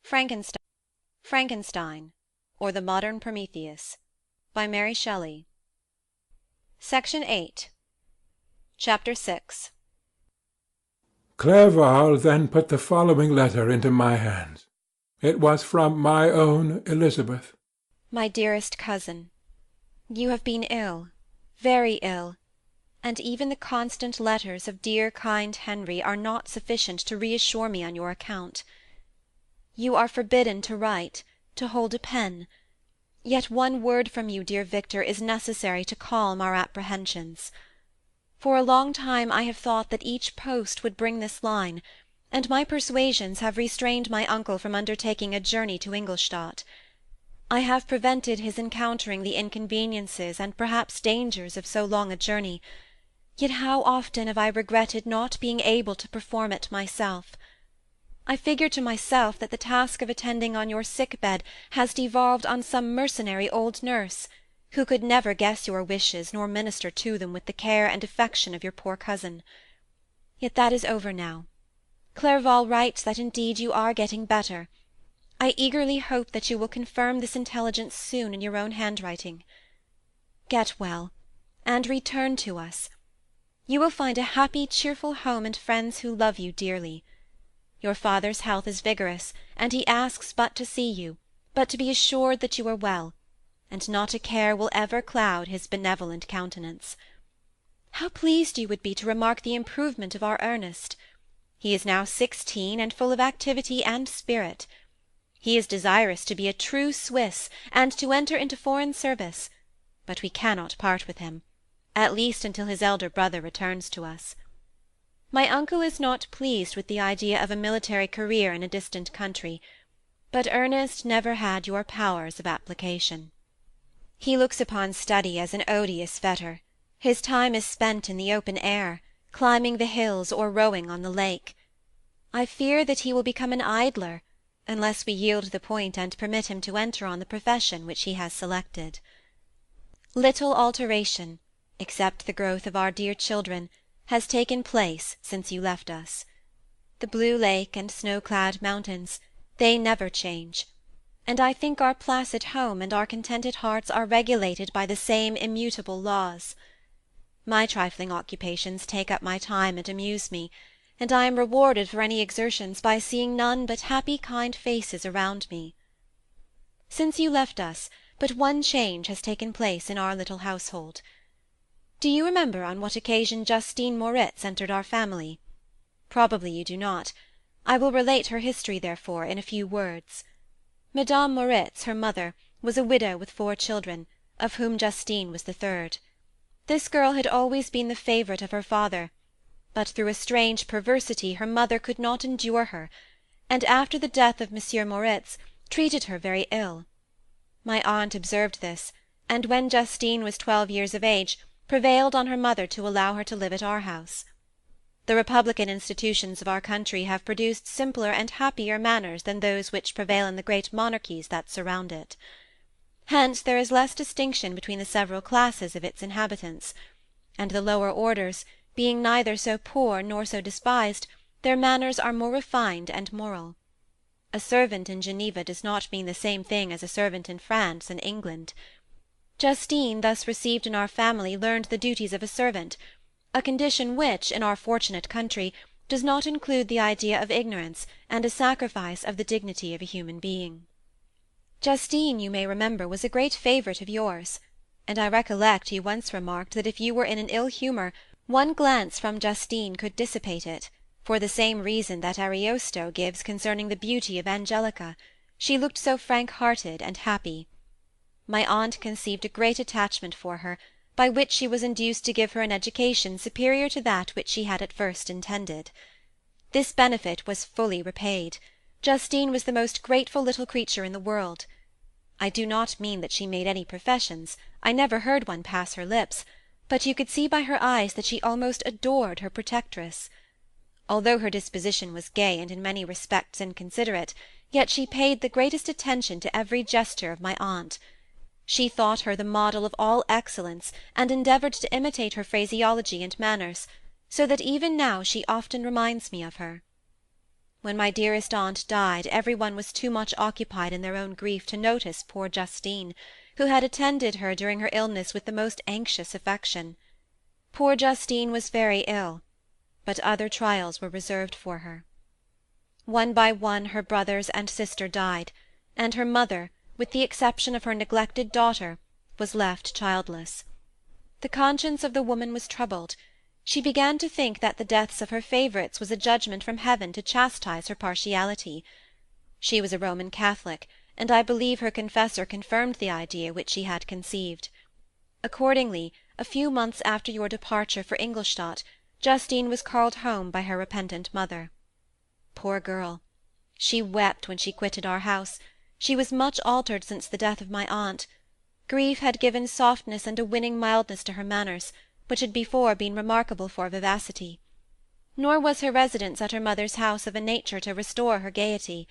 Frankenstein, Frankenstein, or the Modern Prometheus, by Mary Shelley. Section 8. Chapter 6. Clerval then put the following letter into my hands. It was from my own Elizabeth. My dearest cousin, you have been ill, very ill, and even the constant letters of dear kind Henry are not sufficient to reassure me on your account. You are forbidden to write, to hold a pen, yet one word from you, dear Victor, is necessary to calm our apprehensions. For a long time I have thought that each post would bring this line, and my persuasions have restrained my uncle from undertaking a journey to Ingolstadt. I have prevented his encountering the inconveniences and perhaps dangers of so long a journey, yet how often have I regretted not being able to perform it myself. I figure to myself that the task of attending on your sick-bed has devolved on some mercenary old nurse, who could never guess your wishes nor minister to them with the care and affection of your poor cousin. Yet that is over now. Clerval writes that indeed you are getting better. I eagerly hope that you will confirm this intelligence soon in your own handwriting. Get well, and return to us. You will find a happy, cheerful home and friends who love you dearly. Your father's health is vigorous, and he asks but to see you, but to be assured that you are well, and not a care will ever cloud his benevolent countenance. How pleased you would be to remark the improvement of our Ernest! He is now 16 and full of activity and spirit. He is desirous to be a true Swiss and to enter into foreign service, but we cannot part with him, at least until his elder brother returns to us. My uncle is not pleased with the idea of a military career in a distant country, but Ernest never had your powers of application. He looks upon study as an odious fetter. His time is spent in the open air, climbing the hills or rowing on the lake. I fear that he will become an idler, unless we yield the point and permit him to enter on the profession which he has selected. Little alteration, except the growth of our dear children, has taken place since you left us. The blue lake and snow-clad mountains, they never change, and I think our placid home and our contented hearts are regulated by the same immutable laws. My trifling occupations take up my time and amuse me, and I am rewarded for any exertions by seeing none but happy kind faces around me. Since you left us, but one change has taken place in our little household. Do you remember on what occasion Justine Moritz entered our family? Probably you do not. I will relate her history, therefore, in a few words. Madame Moritz, her mother, was a widow with 4 children, of whom Justine was the 3rd. This girl had always been the favourite of her father, but through a strange perversity her mother could not endure her, and after the death of Monsieur Moritz, treated her very ill. My aunt observed this, and when Justine was 12 years of age, prevailed on her mother to allow her to live at our house. The republican institutions of our country have produced simpler and happier manners than those which prevail in the great monarchies that surround it. Hence there is less distinction between the several classes of its inhabitants, and the lower orders, being neither so poor nor so despised, their manners are more refined and moral. A servant in Geneva does not mean the same thing as a servant in France and England. Justine, thus received in our family, learned the duties of a servant, a condition which, in our fortunate country, does not include the idea of ignorance and a sacrifice of the dignity of a human being. Justine, you may remember, was a great favourite of yours, and I recollect you once remarked that if you were in an ill humour, one glance from Justine could dissipate it, for the same reason that Ariosto gives concerning the beauty of Angelica. She looked so frank-hearted and happy. My aunt conceived a great attachment for her, by which she was induced to give her an education superior to that which she had at first intended. This benefit was fully repaid. Justine was the most grateful little creature in the world. I do not mean that she made any professions, I never heard one pass her lips, but you could see by her eyes that she almost adored her protectress. Although her disposition was gay and in many respects inconsiderate, yet she paid the greatest attention to every gesture of my aunt. She thought her the model of all excellence, and endeavoured to imitate her phraseology and manners, so that even now she often reminds me of her. When my dearest aunt died, every one was too much occupied in their own grief to notice poor Justine, who had attended her during her illness with the most anxious affection. Poor Justine was very ill, but other trials were reserved for her. One by one her brothers and sister died, and her mother, with the exception of her neglected daughter, was left childless. The conscience of the woman was troubled. She began to think that the deaths of her favourites was a judgment from heaven to chastise her partiality. She was a Roman Catholic, and I believe her confessor confirmed the idea which she had conceived. Accordingly, a few months after your departure for Ingolstadt, Justine was called home by her repentant mother. Poor girl! She wept when she quitted our house. She was much altered since the death of my aunt. Grief had given softness and a winning mildness to her manners, which had before been remarkable for vivacity. Nor was her residence at her mother's house of a nature to restore her gaiety.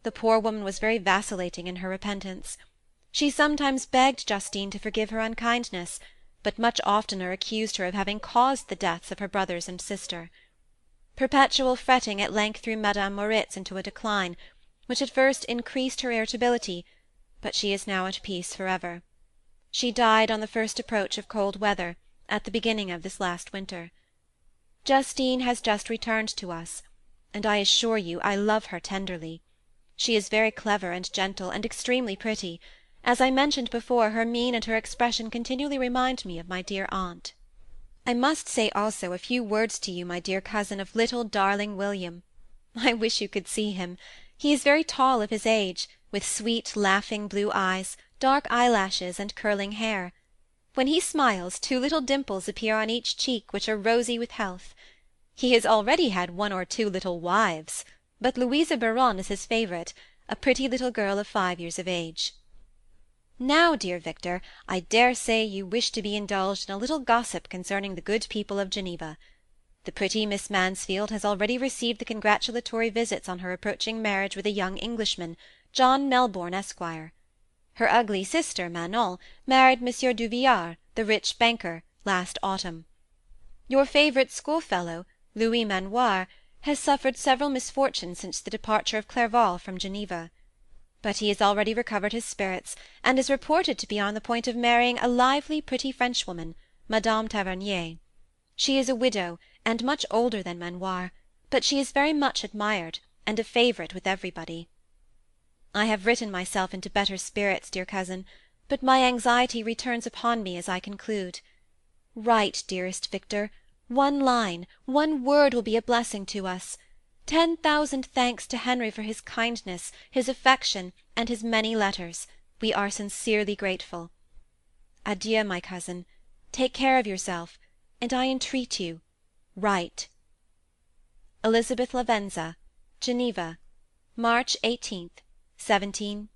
The poor woman was very vacillating in her repentance. She sometimes begged Justine to forgive her unkindness, but much oftener accused her of having caused the deaths of her brothers and sister. Perpetual fretting at length threw Madame Moritz into a decline, which at first increased her irritability, but she is now at peace for ever. She died on the first approach of cold weather, at the beginning of this last winter. Justine has just returned to us, and I assure you I love her tenderly. She is very clever and gentle, and extremely pretty. As I mentioned before, her mien and her expression continually remind me of my dear aunt. I must say also a few words to you, my dear cousin, of little darling William. I wish you could see him. He is very tall of his age, with sweet, laughing blue eyes, dark eyelashes, and curling hair. When he smiles, 2 little dimples appear on each cheek, which are rosy with health. He has already had 1 or 2 little wives, but Louisa Biron is his favourite, a pretty little girl of 5 years of age. Now, dear Victor, I dare say you wish to be indulged in a little gossip concerning the good people of Geneva. The pretty Miss Mansfield has already received the congratulatory visits on her approaching marriage with a young Englishman, John Melbourne, Esquire. Her ugly sister, Manon, married Monsieur Duvillard, the rich banker, last autumn. Your favourite schoolfellow, Louis Manoir, has suffered several misfortunes since the departure of Clerval from Geneva. But he has already recovered his spirits, and is reported to be on the point of marrying a lively, pretty Frenchwoman, Madame Tavernier. She is a widow, and much older than Manoir, but she is very much admired, and a favourite with everybody. I have written myself into better spirits, dear cousin, but my anxiety returns upon me as I conclude. Write, dearest Victor. 1 line, 1 word will be a blessing to us. 10,000 thanks to Henry for his kindness, his affection, and his many letters. We are sincerely grateful. Adieu, my cousin. Take care of yourself, and I entreat you, write. Elizabeth Lavenza, Geneva, March 18th, 17 .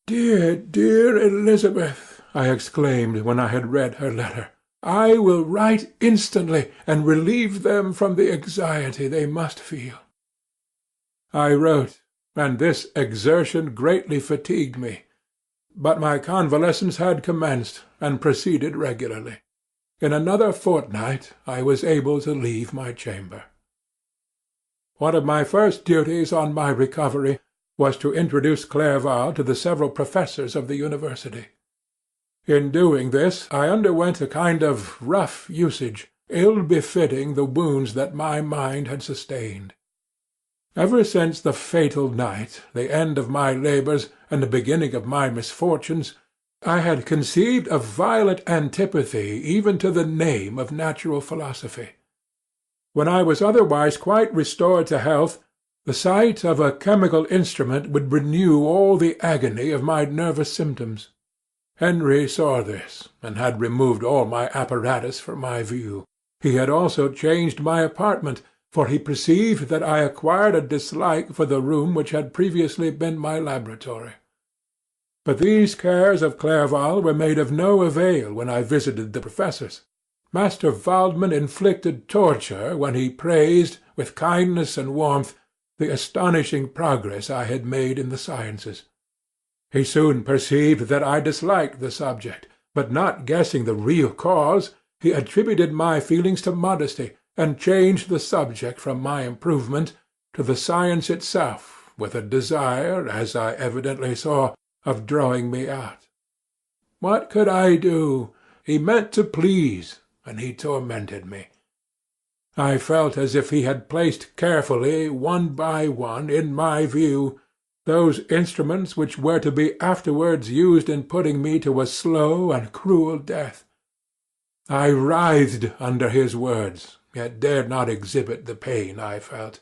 "Dear, dear Elizabeth," I exclaimed when I had read her letter, "I will write instantly, and relieve them from the anxiety they must feel." I wrote, and this exertion greatly fatigued me, but my convalescence had commenced, and proceeded regularly. In another fortnight I was able to leave my chamber. One of my first duties on my recovery was to introduce Clerval to the several professors of the university. In doing this I underwent a kind of rough usage, ill befitting the wounds that my mind had sustained. Ever since the fatal night, the end of my labours, and the beginning of my misfortunes, I had conceived a violent antipathy even to the name of natural philosophy. When I was otherwise quite restored to health, the sight of a chemical instrument would renew all the agony of my nervous symptoms. Henry saw this, and had removed all my apparatus from my view. He had also changed my apartment, for he perceived that I acquired a dislike for the room which had previously been my laboratory. But these cares of Clerval were made of no avail when I visited the professors. Master Waldman inflicted torture when he praised, with kindness and warmth, the astonishing progress I had made in the sciences. He soon perceived that I disliked the subject, but not guessing the real cause, he attributed my feelings to modesty, and changed the subject from my improvement to the science itself, with a desire, as I evidently saw, of drawing me out. What could I do? He meant to please, and he tormented me. I felt as if he had placed carefully, one by one, in my view, those instruments which were to be afterwards used in putting me to a slow and cruel death. I writhed under his words, yet dared not exhibit the pain I felt.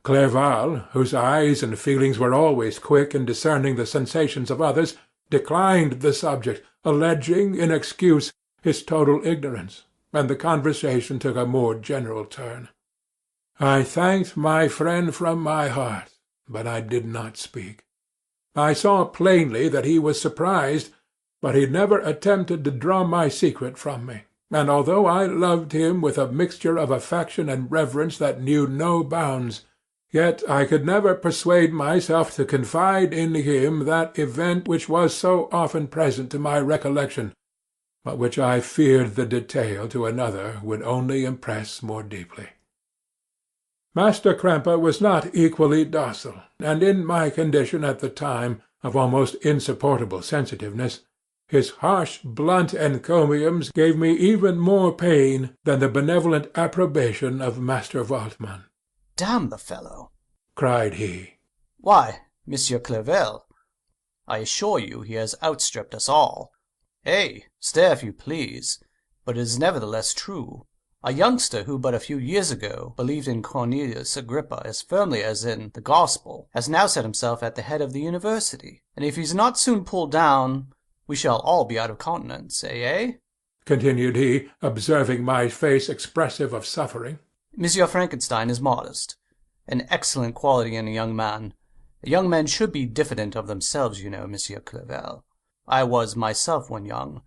Clerval, whose eyes and feelings were always quick in discerning the sensations of others, declined the subject, alleging, in excuse, his total ignorance, and the conversation took a more general turn. I thanked my friend from my heart, but I did not speak. I saw plainly that he was surprised, but he never attempted to draw my secret from me, and although I loved him with a mixture of affection and reverence that knew no bounds, yet I could never persuade myself to confide in him that event which was so often present to my recollection, but which I feared the detail to another would only impress more deeply. Master Krempe was not equally docile, and in my condition at the time of almost insupportable sensitiveness, his harsh, blunt encomiums gave me even more pain than the benevolent approbation of Master Waldmann. "Damn the fellow!" cried he. "Why, Monsieur Clerval, I assure you he has outstripped us all. Stare if you please, but it is nevertheless true. A youngster who but a few years ago believed in Cornelius Agrippa as firmly as in the Gospel has now set himself at the head of the university, and if he's not soon pulled down, we shall all be out of countenance, continued he, observing my face expressive of suffering. Monsieur Frankenstein is modest, an excellent quality in a young man. Young men should be diffident of themselves, you know, Monsieur Clerval. I was myself when young,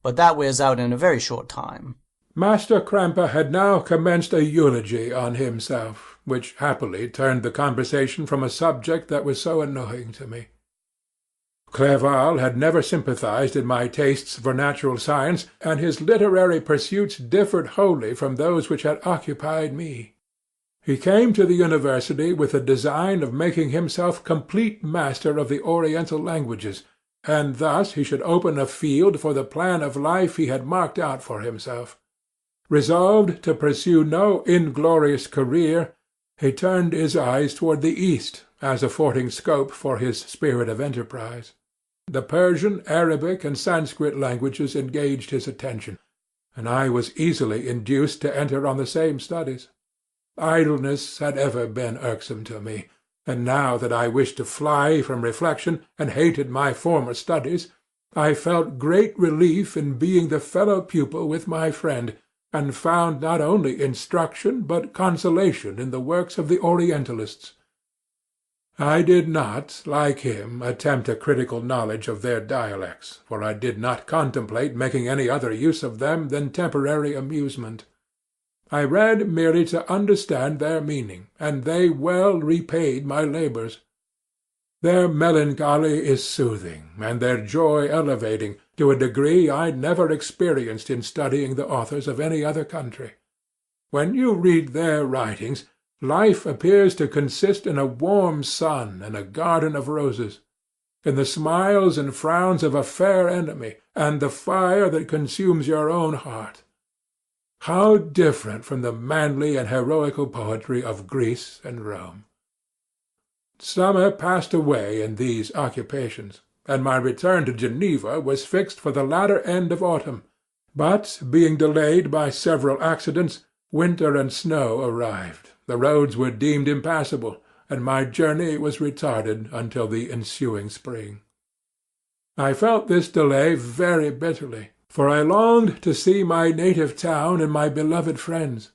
but that wears out in a very short time." Master Krempe had now commenced a eulogy on himself, which happily turned the conversation from a subject that was so annoying to me. Clerval had never sympathized in my tastes for natural science, and his literary pursuits differed wholly from those which had occupied me. He came to the university with the design of making himself complete master of the Oriental languages, and thus he should open a field for the plan of life he had marked out for himself. Resolved to pursue no inglorious career, he turned his eyes toward the East as affording scope for his spirit of enterprise. The Persian, Arabic, and Sanskrit languages engaged his attention, and I was easily induced to enter on the same studies. Idleness had ever been irksome to me, and now that I wished to fly from reflection and hated my former studies, I felt great relief in being the fellow-pupil with my friend, and found not only instruction but consolation in the works of the Orientalists. I did not, like him, attempt a critical knowledge of their dialects, for I did not contemplate making any other use of them than temporary amusement. I read merely to understand their meaning, and they well repaid my labours. Their melancholy is soothing, and their joy elevating, to a degree I never experienced in studying the authors of any other country. When you read their writings, life appears to consist in a warm sun and a garden of roses, in the smiles and frowns of a fair enemy, and the fire that consumes your own heart. How different from the manly and heroical poetry of Greece and Rome! Summer passed away in these occupations, and my return to Geneva was fixed for the latter end of autumn, but, being delayed by several accidents, winter and snow arrived, the roads were deemed impassable, and my journey was retarded until the ensuing spring. I felt this delay very bitterly, for I longed to see my native town and my beloved friends.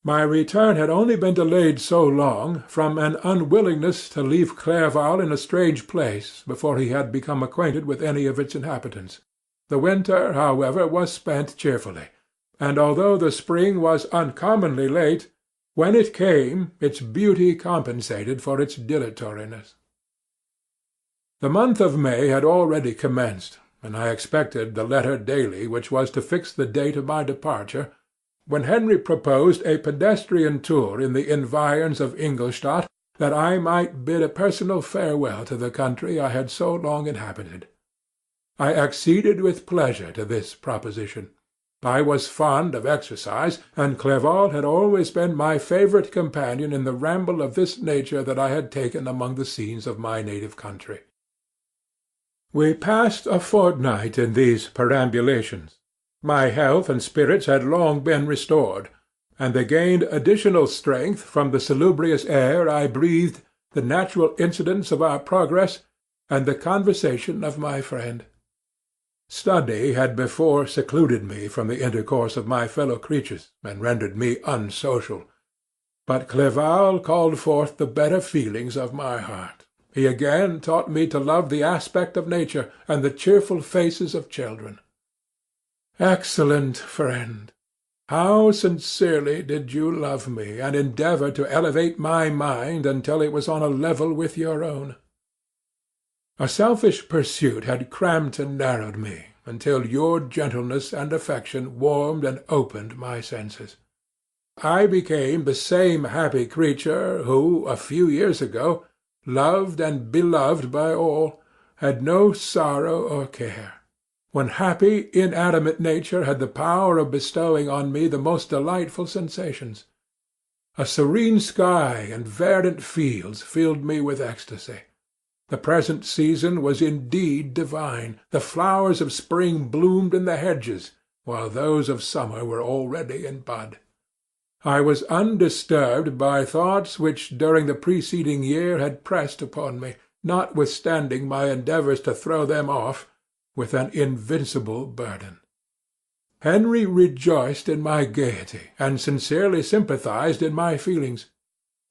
My return had only been delayed so long from an unwillingness to leave Clerval in a strange place before he had become acquainted with any of its inhabitants. The winter, however, was spent cheerfully, and although the spring was uncommonly late, when it came its beauty compensated for its dilatoriness. The month of May had already commenced, and I expected the letter daily which was to fix the date of my departure, when Henry proposed a pedestrian tour in the environs of Ingolstadt, that I might bid a personal farewell to the country I had so long inhabited. I acceded with pleasure to this proposition. I was fond of exercise, and Clerval had always been my favourite companion in the ramble of this nature that I had taken among the scenes of my native country. We passed a fortnight in these perambulations. My health and spirits had long been restored, and they gained additional strength from the salubrious air I breathed, the natural incidents of our progress, and the conversation of my friend. Study had before secluded me from the intercourse of my fellow-creatures, and rendered me unsocial. But Clerval called forth the better feelings of my heart. He again taught me to love the aspect of nature and the cheerful faces of children. Excellent friend! How sincerely did you love me, and endeavour to elevate my mind until it was on a level with your own! A selfish pursuit had cramped and narrowed me, until your gentleness and affection warmed and opened my senses. I became the same happy creature who, a few years ago, loved and beloved by all, had no sorrow or care, when happy inanimate nature had the power of bestowing on me the most delightful sensations. A serene sky and verdant fields filled me with ecstasy. The present season was indeed divine. The flowers of spring bloomed in the hedges, while those of summer were already in bud. I was undisturbed by thoughts which during the preceding year had pressed upon me, notwithstanding my endeavours to throw them off, with an invincible burden. Henry rejoiced in my gaiety, and sincerely sympathized in my feelings.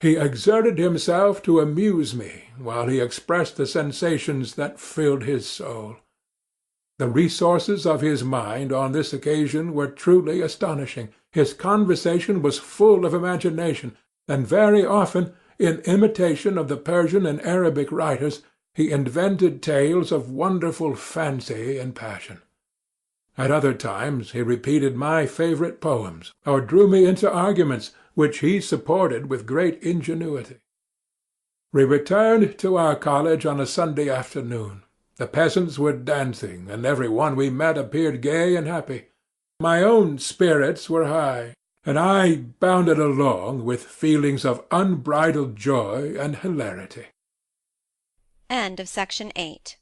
He exerted himself to amuse me, while he expressed the sensations that filled his soul. The resources of his mind on this occasion were truly astonishing. His conversation was full of imagination, and very often, in imitation of the Persian and Arabic writers, he invented tales of wonderful fancy and passion. At other times he repeated my favourite poems, or drew me into arguments, which he supported with great ingenuity. We returned to our college on a Sunday afternoon. The peasants were dancing, and every one we met appeared gay and happy. My own spirits were high, and I bounded along with feelings of unbridled joy and hilarity. End of Section 8.